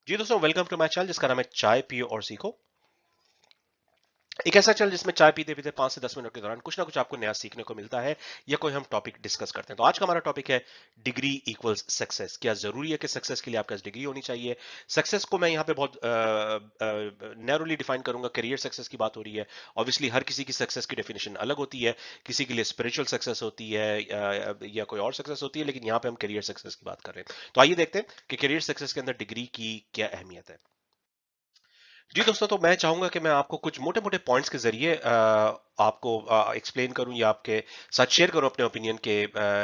जी दोस्तों, welcome to my channel जिसका नाम है चाय पियो और सीखो। एक ऐसा चैनल जिसमें चाय पीते पीते 5 से 10 मिनट के दौरान कुछ ना कुछ आपको नया सीखने को मिलता है या कोई हम टॉपिक डिस्कस करते हैं। तो आज का हमारा टॉपिक है डिग्री इक्वल्स सक्सेस। क्या जरूरी है कि सक्सेस के लिए आपके पास डिग्री होनी चाहिए? सक्सेस को मैं यहाँ पे बहुत नैरोली डिफाइन करूंगा। करियर सक्सेस की बात हो रही है। ऑब्वियसली हर किसी की सक्सेस की डेफिनेशन अलग होती है। किसी के लिए स्पिरिचुअल सक्सेस होती है या कोई और सक्सेस होती है, लेकिन यहाँ पे हम करियर सक्सेस की बात कर रहे हैं। तो आइए देखते हैं कि करियर सक्सेस के अंदर डिग्री की क्या अहमियत है। जी दोस्तों, तो मैं चाहूंगा कि मैं आपको कुछ मोटे मोटे पॉइंट्स के जरिए आपको एक्सप्लेन करूं या आपके साथ शेयर करूं अपने ओपिनियन के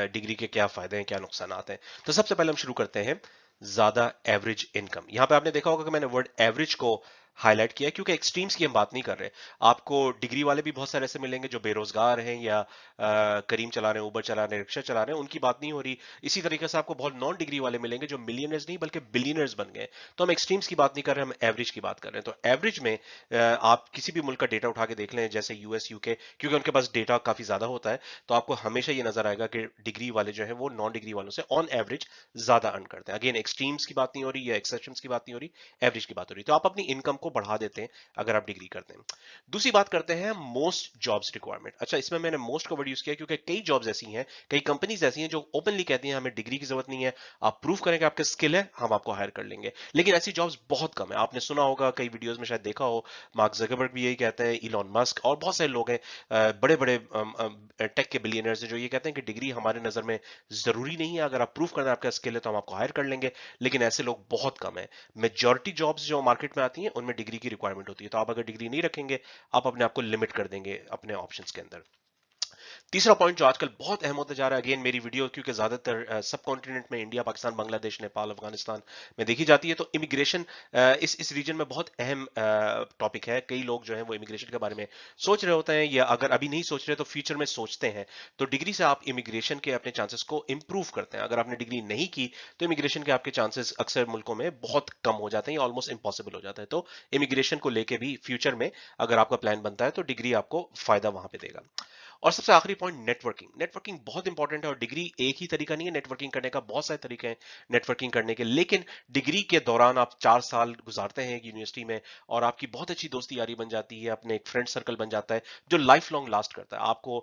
डिग्री के क्या फायदे हैं, क्या नुकसान हैं। तो सबसे पहले हम शुरू करते हैं ज्यादा एवरेज इनकम। यहां पे आपने देखा होगा कि मैंने वर्ड एवरेज को हाईलाइट किया है, क्योंकि एक्सट्रीम्स की हम बात नहीं कर रहे। आपको डिग्री वाले भी बहुत सारे ऐसे मिलेंगे जो बेरोजगार हैं या करीम चला रहे हैं, उबर चला रहे हैं, रिक्शा चला रहे हैं, उनकी बात नहीं हो रही। इसी तरीके से आपको बहुत नॉन डिग्री वाले मिलेंगे जो मिलियनर्स नहीं बल्कि बिलियनर्स बन गए। तो हम एक्सट्रीम्स की बात नहीं कर रहे, हम एवरेज की बात कर रहे हैं। तो एवरेज में आप किसी भी मुल्क का डेटा उठा के देख लें, जैसे यूएस, यूके, क्योंकि उनके पास डेटा काफी ज्यादा होता है, तो आपको हमेशा ये नजर आएगा कि डिग्री वाले जो है वो नॉन डिग्री वालों से ऑन एवरेज ज्यादा अर्न करते हैं। अगेन, एक्सट्रीम्स की बात नहीं हो रही या एक्सेप्शंस की बात नहीं हो रही, एवरेज की बात हो रही। तो आप अपनी इनकम को बढ़ा देते हैं अगर आप डिग्री करते हैं। दूसरी बात करते हैं मोस्ट जॉब्स रिक्वायरमेंट। अच्छा, इसमें मैंने मोस्ट का वर्ड यूज किया क्योंकि कई जॉब्स ऐसी हैं, कई कंपनीज ऐसी हैं जो ओपनली कहती हैं हमें डिग्री की जरूरत नहीं है, आप प्रूव करें कि आपके स्किल है, हम आपको हायर कर लेंगे। लेकिन ऐसी जॉब्स बहुत कम है। आपने सुना होगा, कई वीडियोस में शायद देखा हो, मार्क जकरबर्ग भी यही कहते हैं, इलॉन मस्क और बहुत सारे लोग हैं, बड़े बड़े टेक के बिलियनर्स हैं, जो ये कहते हैं कि डिग्री हमारे नजर में जरूरी नहीं है, अगर आप प्रूव करना आपका स्किल है तो हम आपको हायर कर लेंगे। लेकिन ऐसे लोग बहुत कम है। मेजॉरिटी जॉब्स जो मार्केट में आती हैं उनमें डिग्री की रिक्वायरमेंट होती है। तो आप अगर डिग्री नहीं रखेंगे, आप अपने आप को लिमिट कर देंगे अपने ऑप्शंस के अंदर। तीसरा पॉइंट जो आजकल बहुत अहम होता जा रहा है, अगेन मेरी वीडियो क्योंकि ज्यादातर सब कॉन्टिनेंट में, इंडिया, पाकिस्तान, बांग्लादेश, नेपाल, अफगानिस्तान में देखी जाती है, तो इमिग्रेशन इस रीजन में बहुत अहम टॉपिक है। कई लोग जो है वो इमिग्रेशन के बारे में सोच रहे होते हैं, या अगर अभी नहीं सोच रहे तो फ्यूचर में सोचते हैं। तो डिग्री से आप इमिग्रेशन के अपने चांसेस को इंप्रूव करते हैं। अगर आपने डिग्री नहीं की तो इमिग्रेशन के आपके चांसेस अक्सर मुल्कों में बहुत कम हो जाते हैं या ऑलमोस्ट इम्पॉसिबल हो जाता है। तो इमिग्रेशन को लेके भी फ्यूचर में अगर आपका प्लान बनता है तो डिग्री आपको फायदा वहां पे देगा। और सबसे आखिरी पॉइंट, नेटवर्किंग। नेटवर्किंग बहुत इंपॉर्टेंट है, और डिग्री एक ही तरीका नहीं है नेटवर्किंग करने का, बहुत सारे तरीके हैं नेटवर्किंग करने के। लेकिन डिग्री के दौरान आप 4 साल गुजारते हैं एक यूनिवर्सिटी में, और आपकी बहुत अच्छी दोस्ती यारी बन जाती है, अपने एक फ्रेंड सर्कल बन जाता है जो लाइफ लॉन्ग लास्ट करता है। आपको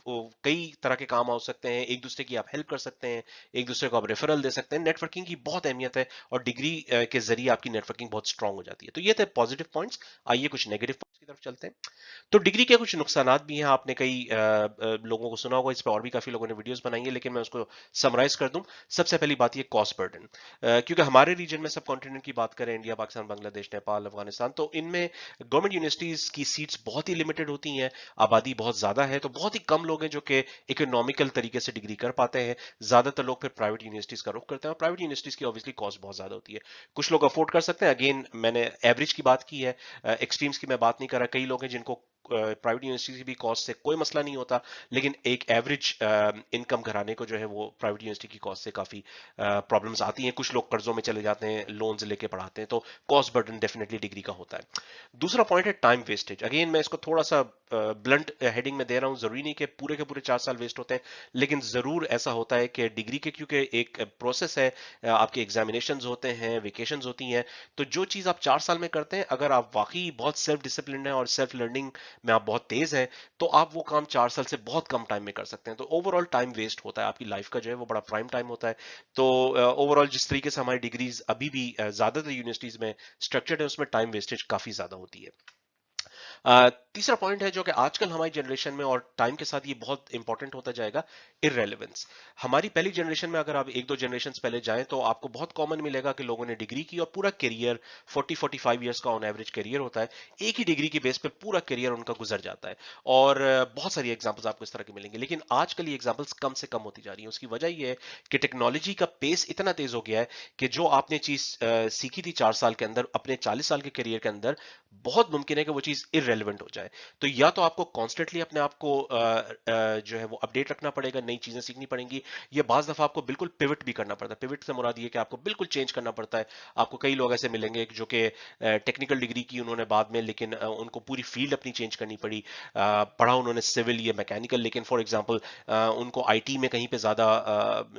वो कई तरह के काम आ सकते हैं, एक दूसरे की आप हेल्प कर सकते हैं, एक दूसरे को आप रेफरल दे सकते हैं। नेटवर्किंग की बहुत अहमियत है, और डिग्री के जरिए आपकी नेटवर्किंग बहुत स्ट्रांग हो जाती है। तो ये थे पॉजिटिव पॉइंट्स। आइए कुछ नेगेटिव पॉइंट्स की तरफ चलते हैं। तो डिग्री के कुछ नुकसानात भी हैं। आपने कई लोगों को सुना होगा, इस पर और भी काफी लोगों ने वीडियोस बनाई है, लेकिन मैं उसको समराइज कर दूं। सबसे पहली बात ये कॉस्ट बर्डन, क्योंकि हमारे रीजन में सब कॉन्टिनेंट की बात करें, इंडिया, पाकिस्तान, बांग्लादेश, नेपाल, अफगानिस्तान, तो इनमें गवर्नमेंट यूनिवर्सिटीज की सीट्स बहुत ही लिमिटेड होती हैं। आबादी बहुत ज्यादा है, तो बहुत ही कम लोग हैं जो कि इकोनॉमिकल तरीके से डिग्री कर पाते हैं। ज्यादातर लोग फिर प्राइवेट यूनिवर्सिटीज का रुख करते हैं, और प्राइवेट यूनिवर्सिटीज की ऑब्वियसली कॉस्ट बहुत ज्यादा होती है। कुछ लोग अफोर्ड कर सकते हैं, अगेन मैंने एवरेज की बात की है, एक्सट्रीम्स की मैं बात नहीं कर रहा। कई लोग हैं जिनको प्राइवेट यूनिवर्सिटी की भी कॉस्ट से कोई मसला नहीं होता, लेकिन एक एवरेज इनकम घराने को जो है वो प्राइवेट यूनिवर्सिटी की कॉस्ट से काफी प्रॉब्लम्स आती हैं। कुछ लोग कर्जों में चले जाते हैं, लोन्स लेके पढ़ाते हैं, तो कॉस्ट बर्डन डेफिनेटली डिग्री का होता है। दूसरा पॉइंट है टाइम वेस्टेज। अगेन मैं इसको थोड़ा सा ब्लंट हेडिंग में दे रहा हूं, जरूरी नहीं कि पूरे के पूरे 4 साल वेस्ट होते हैं, लेकिन जरूर ऐसा होता है कि डिग्री के क्योंकि एक प्रोसेस है, आपके एग्जामिनेशन होते हैं, वेकेशन होती हैं, तो जो चीज आप 4 साल में करते हैं, अगर आप वाकई बहुत सेल्फ डिसिप्लिन है और सेल्फ लर्निंग में आप बहुत तेज हैं, तो आप वो काम 4 साल से बहुत कम टाइम में कर सकते हैं। तो ओवरऑल टाइम वेस्ट होता है, आपकी लाइफ का जो है वो बड़ा प्राइम टाइम होता है। तो ओवरऑल जिस तरीके से हमारी डिग्रीज अभी भी ज्यादातर यूनिवर्सिटीज में स्ट्रक्चर्ड है, उसमें टाइम वेस्टेज काफी ज्यादा होती है। तीसरा पॉइंट है जो कि आजकल हमारी जनरेशन में और टाइम के साथ ये बहुत इंपॉर्टेंट होता जाएगा, इररेलेवेंस। हमारी पहली जनरेशन में अगर आप एक दो जनरेशन पहले जाएं तो आपको बहुत कॉमन मिलेगा कि लोगों ने डिग्री की और पूरा करियर 40-45 ईयर्स का ऑन एवरेज करियर होता है, एक ही डिग्री की बेस पे पूरा करियर उनका गुजर जाता है। और बहुत सारी एग्जांपल्स आपको इस तरह की मिलेंगी, लेकिन आजकल ये एग्जांपल्स कम से कम होती जा रही है। उसकी वजह ये है कि टेक्नोलॉजी का पेस इतना तेज हो गया है कि जो आपने चीज सीखी थी 4 साल के अंदर, अपने 40 साल के करियर के अंदर, बहुत मुमकिन है कि वो चीज इरेलीवेंट हो जाए। तो या तो आपको कॉन्स्टेंटली अपने आप को जो है वो अपडेट रखना पड़ेगा, नई चीजें सीखनी पड़ेंगी, या बाज दफा आपको बिल्कुल पिवट भी करना पड़ता है। पिवट से मुराद ये कि आपको बिल्कुल चेंज करना पड़ता है। आपको कई लोग ऐसे मिलेंगे जो कि टेक्निकल डिग्री की उन्होंने बाद में, लेकिन उनको पूरी फील्ड अपनी चेंज करनी पड़ी। पढ़ा उन्होंने सिविल या मैकेनिकल, लेकिन फॉर एग्जांपल उनको आईटी में कहीं पे ज्यादा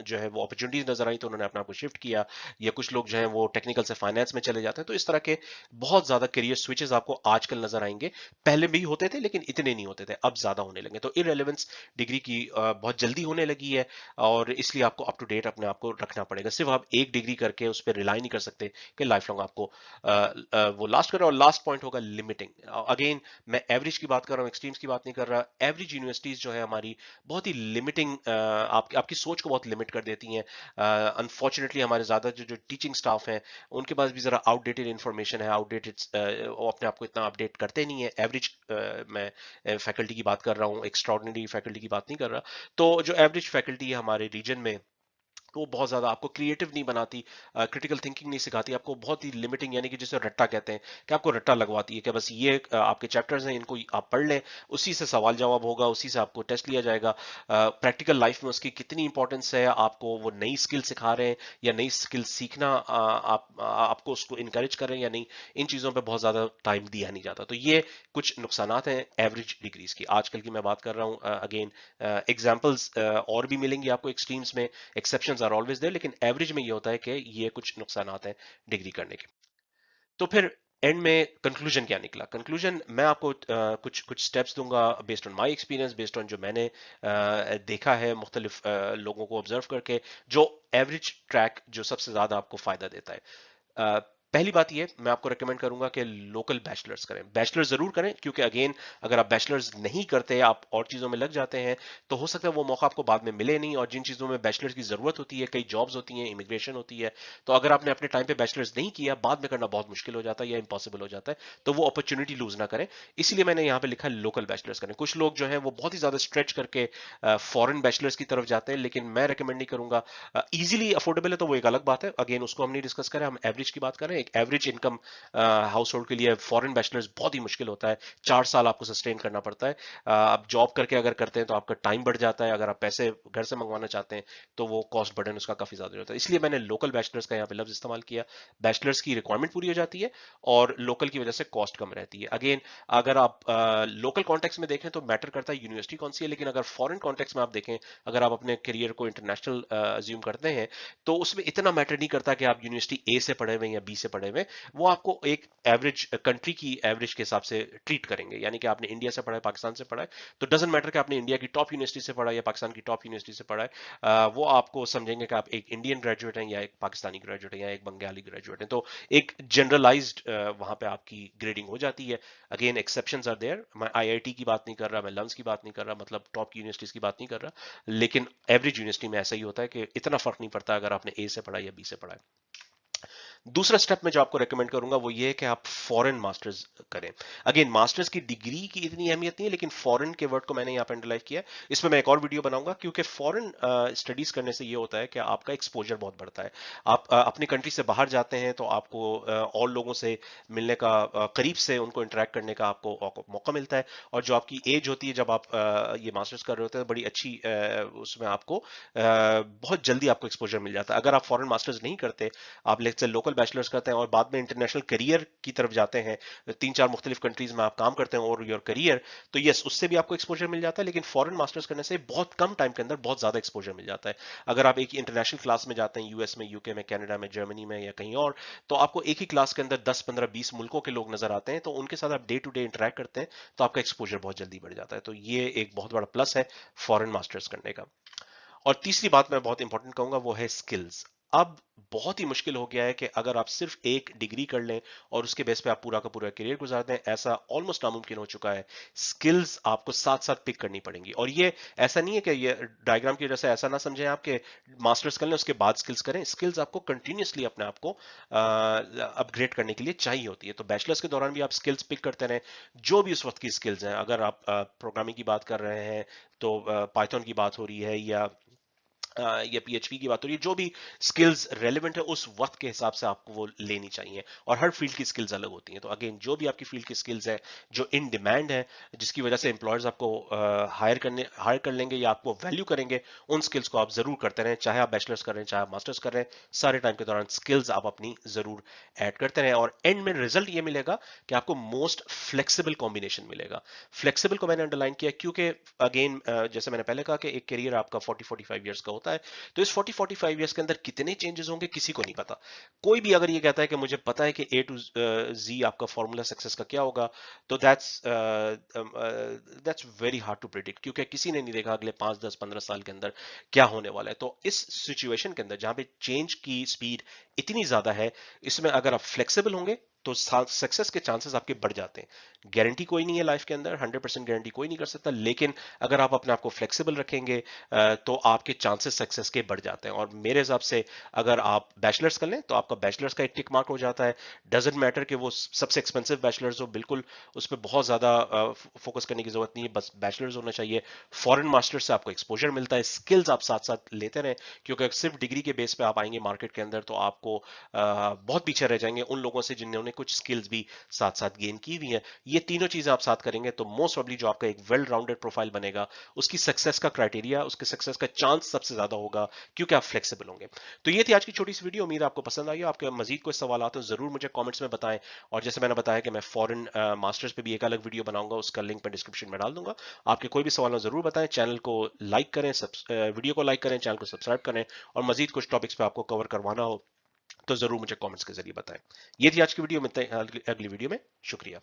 जो है वो अपॉर्चुनिटीज नजर आई तो उन्होंने अपना आपको शिफ्ट किया। या कुछ लोग जो है वो टेक्निकल से फाइनेंस में चले जाते हैं। तो इस तरह के बहुत ज्यादा करियर स्विचेस आपको आजकल नजर आएंगे। पहले भी होते थे लेकिन इतने नहीं होते थे, अब ज्यादा होने लगे। तो इररिलेवेंस डिग्री की बहुत जल्दी होने लगी है, और इसलिए आपको अप टू डेट अपने आप को रखना पड़ेगा। सिर्फ आप एक डिग्री करके उस पर रिलाई नहीं कर सकते कि लाइफ लॉन्ग आपको वो लास्ट करे। और लास्ट पॉइंट होगा लिमिटिंग। अगेन, मैं एवरेज की बात कर रहा हूँ, एक्सट्रीम्स की बात नहीं कर रहा। एवरेज यूनिवर्सिटीज जो है हमारी बहुत ही लिमिटिंग, आपकी सोच को बहुत लिमिट कर देती हैं। अनफॉर्चुनेटली हमारे ज्यादा जो टीचिंग स्टाफ हैं उनके पास भी जरा आउटडेटेड इंफॉर्मेशन है, आउटडेटेड, वो अपने आप को इतना अपडेट करते नहीं है। एवरेज मैं फैकल्टी की बात कर रहा हूँ, एक्स्ट्राऑर्डिनरी फैकल्टी की बात नहीं कर रहा। तो जो एवरेज फैकल्टी है हमारे रीजन में, तो वो बहुत ज्यादा आपको क्रिएटिव नहीं बनाती, क्रिटिकल थिंकिंग नहीं सिखाती, आपको बहुत ही लिमिटिंग, यानी कि जिसे रट्टा कहते हैं, कि आपको रट्टा लगवाती है कि बस ये आपके चैप्टर्स हैं, इनको आप पढ़ लें, उसी से सवाल जवाब होगा, उसी से आपको टेस्ट लिया जाएगा। प्रैक्टिकल लाइफ में उसकी कितनी इंपॉर्टेंस है, आपको वो नई स्किल सिखा रहे हैं या नई स्किल सीखना आपको उसको इनकरेज कर रहे हैं या नहीं, इन चीजों पर बहुत ज्यादा टाइम दिया नहीं जाता। तो ये कुछ नुकसानात हैं एवरेज डिग्रीज की आजकल की मैं बात कर रहा हूँ। अगेन, एग्जाम्पल्स और भी मिलेंगी आपको एक्सट्रीम्स में, एक्सेप्शंस आर ऑलवेज देयर, लेकिन एवरेज में ये होता है कि ये कुछ नुकसानात हैं डिग्री करने के। तो फिर एंड में कंक्लूजन क्या निकला? कंक्लूजन मैं आपको कुछ कुछ स्टेप्स दूंगा based on my experience, based on जो मैंने देखा है मुख्तलिफ लोगों को ऑब्जर्व करके, जो एवरेज ट्रैक जो सबसे ज्यादा आपको फायदा देता है। अ, पहली बात ये, मैं आपको रेकमेंड करूंगा कि लोकल बैचलर्स करें। बैचलर्स जरूर करें, क्योंकि अगेन अगर आप बैचलर्स नहीं करते, आप और चीजों में लग जाते हैं, तो हो सकता है वो मौका आपको बाद में मिले नहीं। और जिन चीजों में बैचलर्स की जरूरत होती है, कई जॉब्स होती हैं, इमिग्रेशन होती है, तो अगर आपने अपने टाइम पे बैचलर्स नहीं किया, बाद में करना बहुत मुश्किल हो जाता है या इम्पॉसिबल हो जाता है। तो वो अपॉर्चुनिटी लूज ना करें। इसलिए मैंने यहाँ पे लिखा है लोकल बैचलर्स करें। कुछ लोग जो है वो बहुत ही ज्यादा स्ट्रेच करके फॉरेन बैचलर्स की तरफ जाते हैं, लेकिन मैं रिकमेंड नहीं करूंगा। इजीली अफोर्डेबल है तो वो एक अलग बात है, अगेन उसको हम नहीं डिस्कस करें, हम एवरेज की बात करें। एक एवरेज इनकम हाउस होल्ड के लिए फॉरेन बैचलर्स बहुत ही मुश्किल होता है, 4 साल आपको सस्टेन करना पड़ता है। आप जॉब करके अगर करते हैं तो आपका टाइम बढ़ जाता है, अगर आप पैसे घर से मंगवाना चाहते हैं तो वो कॉस्ट बर्डन उसका काफी ज्यादा होता है। इसलिए मैंने लोकल बैचलर्स का यहाँ पे लफ्ज इस्तेमाल किया। बैचलर्स की रिक्वायरमेंट पूरी हो जाती है और लोकल की वजह से कॉस्ट कम रहती है। अगेन, अगर आप लोकल कॉन्टेक्स्ट में देखें तो मैटर करता है यूनिवर्सिटी कौन सी है, लेकिन अगर फॉरेन कॉन्टेक्स्ट में आप देखें, अगर आप अपने करियर को इंटरनेशनल अज्यूम करते हैं, तो उसमें इतना मैटर नहीं करता कि आप यूनिवर्सिटी ए से पढ़े हुए या बी से पढ़े हुए। वो आपको एक एवरेज कंट्री की एवरेज के हिसाब से ट्रीट करेंगे, यानी कि आपने इंडिया से पढ़ा है, पाकिस्तान से पढ़ा है, तो डजेंट मैटर कि आपने इंडिया की टॉप यूनिवर्सिटी से पढ़ा है या पाकिस्तान की टॉप यूनिवर्सिटी से पढ़ा है। वो आपको समझेंगे कि आप एक इंडियन ग्रेजुएट हैं या एक पाकिस्तानी ग्रेजुएट हैं या एक बंगाली ग्रेजुएट हैं। तो एक जनरलाइज्ड वहां पे आपकी ग्रेडिंग हो जाती है। Again, exceptions are there. मैं आईआईटी की बात नहीं कर रहा, मैं लम्स की बात नहीं कर रहा, मतलब टॉप यूनिवर्सिटीज की बात नहीं कर रहा, लेकिन एवरेज यूनिवर्सिटी में ऐसा ही होता है कि इतना फर्क नहीं पड़ता अगर आपने ए से पढ़ा या बी से पढ़ा है। दूसरा स्टेप मैं जो आपको रेकमेंड करूंगा वो ये है कि आप फॉरेन मास्टर्स करें। अगेन, मास्टर्स की डिग्री की इतनी अहमियत नहीं है, लेकिन फॉरेन के वर्ड को मैंने यहाँ पे अंडरलाइन किया है। इसमें मैं एक और वीडियो बनाऊंगा, क्योंकि फॉरेन स्टडीज करने से ये होता है कि आपका एक्सपोजर बहुत बढ़ता है। आप अपनी कंट्री से बाहर जाते हैं तो आपको और लोगों से मिलने का, करीब से उनको इंटरेक्ट करने का आपको मौका मिलता है। और जो आपकी एज होती है जब आप ये मास्टर्स कर रहे होते हैं, बड़ी अच्छी उसमें आपको बहुत जल्दी आपको एक्सपोजर मिल जाता है। अगर आप फॉरेन मास्टर्स नहीं करते, आप लेट्स से लोकल बैचलर्स करते हैं और बाद में इंटरनेशनल करियर की तरफ जाते हैं, 3-4 मुख्तलिफ कंट्रीज में आप काम करते हैं और योर करियर, तो यस, उससे भी आपको एक्सपोजर मिल जाता है। लेकिन फॉरेन मास्टर्स करने से बहुत कम टाइम के अंदर बहुत ज्यादा एक्सपोजर मिल जाता है। अगर आप एक इंटरनेशनल क्लास में जाते हैं, यूएस में, यूके में, कनाडा में, जर्मनी में या कहीं और, तो आपको एक ही क्लास के अंदर 10-15-20 मुल्कों के लोग नजर आते हैं, तो उनके साथ आप डे टू डे इंटरेक्ट करते हैं, तो आपका एक्सपोजर बहुत जल्दी बढ़ जाता है। तो ये एक बहुत बड़ा प्लस है फॉरेन मास्टर्स करने का। और तीसरी बात मैं बहुत इंपॉर्टेंट कहूंगा वो है स्किल्स। अब बहुत ही मुश्किल हो गया है कि अगर आप सिर्फ एक डिग्री कर लें और उसके बेस पे आप पूरा का पूरा करियर गुजार दें, ऐसा ऑलमोस्ट नामुमकिन हो चुका है। स्किल्स आपको साथ साथ पिक करनी पड़ेंगी। और ये ऐसा नहीं है कि ये डायग्राम की वजह से ऐसा ना समझें आप कि मास्टर्स कर लें उसके बाद स्किल्स करें। स्किल्स आपको कंटिन्यूसली अपने आप को अपग्रेड करने के लिए चाहिए होती है। तो बैचलर्स के दौरान भी आप स्किल्स पिक करते रहें, जो भी उस वक्त की स्किल्स हैं। अगर आप प्रोग्रामिंग की बात कर रहे हैं तो पाइथन की बात हो रही है, या या PHP की बात हो रही है, जो भी स्किल्स रेलेवेंट है उस वक्त के हिसाब से आपको वो लेनी चाहिए। और हर फील्ड की स्किल्स अलग होती हैं। तो अगेन जो भी आपकी फील्ड की स्किल्स है जो इन डिमांड है, जिसकी वजह से एम्प्लॉयर्स आपको हायर कर लेंगे या आपको वैल्यू करेंगे, उन स्किल्स को आप जरूर करते रहें। चाहे आप बैचलर्स कर रहे हैं, चाहे आप मास्टर्स कर रहे हैं, सारे टाइम के दौरान स्किल्स आप अपनी जरूर ऐड करते रहें। और एंड में रिजल्ट ये मिलेगा कि आपको मोस्ट फ्लेक्सिबल कॉम्बिनेशन मिलेगा। फ्लेक्सिबल को मैंने अंडरलाइन किया क्योंकि अगेन जैसे मैंने पहले कहा कि एक करियर आपका 40-45 ईयर्स का होता है। तो इस 40-45 ईयर्स के अंदर कितने चेंजेस होंगे किसी को नहीं पता। कोई भी अगर ये कहता है कि मुझे पता है कि ए टू जी आपका फॉर्मूला सक्सेस का क्या होगा, तो that's very hard to predict, क्योंकि किसी ने नहीं देखा अगले 5, 10, 15 साल के अंदर क्या होने वाला है। तो इस सिचुएशन के अंदर जहां पे चेंज की स्पीड इतनी ज्यादा है, इसमें अगर आप फ्लेक्सिबल होंगे तो सक्सेस के चांसेस आपके बढ़ जाते हैं। गारंटी कोई नहीं है लाइफ के अंदर, 100% गारंटी कोई नहीं कर सकता, लेकिन अगर आप अपने आप को फ्लेक्सिबल रखेंगे तो आपके चांसेस सक्सेस के बढ़ जाते हैं। और मेरे हिसाब से अगर आप बैचलर्स कर लें तो आपका बैचलर्स का एक टिक मार्क हो जाता है। डजेंट मैटर कि वो सबसे एक्सपेंसिव बैचलर्स हो, बिल्कुल उस पर बहुत ज्यादा फोकस करने की जरूरत नहीं है, बस बैचलर्स होना चाहिए। फॉरेन मास्टर्स से आपको एक्सपोजर मिलता है, स्किल्स आप साथ साथ लेते रहें, क्योंकि सिर्फ डिग्री के बेस पे आप आएंगे मार्केट के अंदर तो आपको बहुत पीछे रह जाएंगे उन लोगों से जिन्होंने कुछ स्किल्स भी साथ साथ गेन की हुई है। ये तीनों चीजें आप साथ करेंगे तो मोस्ट प्रॉब्ली जो आपका एक वेल राउंडेड प्रोफाइल बनेगा, उसकी सक्सेस का क्राइटेरिया, उसके सक्सेस का चांस सबसे ज्यादा होगा, क्योंकि आप फ्लेक्सिबल होंगे। तो ये थी आज की छोटी सी वीडियो, उम्मीद आपको पसंद आई हो। आपके मजीद कोई सवाल आते हो जरूर मुझे कमेंट्स में बताएं। और जैसे मैंने बताया कि मैं फॉरेन मास्टर्स पे भी एक अलग वीडियो बनाऊंगा, उसका लिंक मैं डिस्क्रिप्शन में डाल दूंगा। आपके कोई भी सवाल हो जरूर बताएं। चैनल को लाइक करें, वीडियो को लाइक करें, चैनल को सब्सक्राइब करें, और मजीद कुछ टॉपिक्स पे आपको कवर करवाना हो तो जरूर मुझे कमेंट्स के जरिए बताएं। ये थी आज की वीडियो, मिलते हैं अगली वीडियो में। शुक्रिया।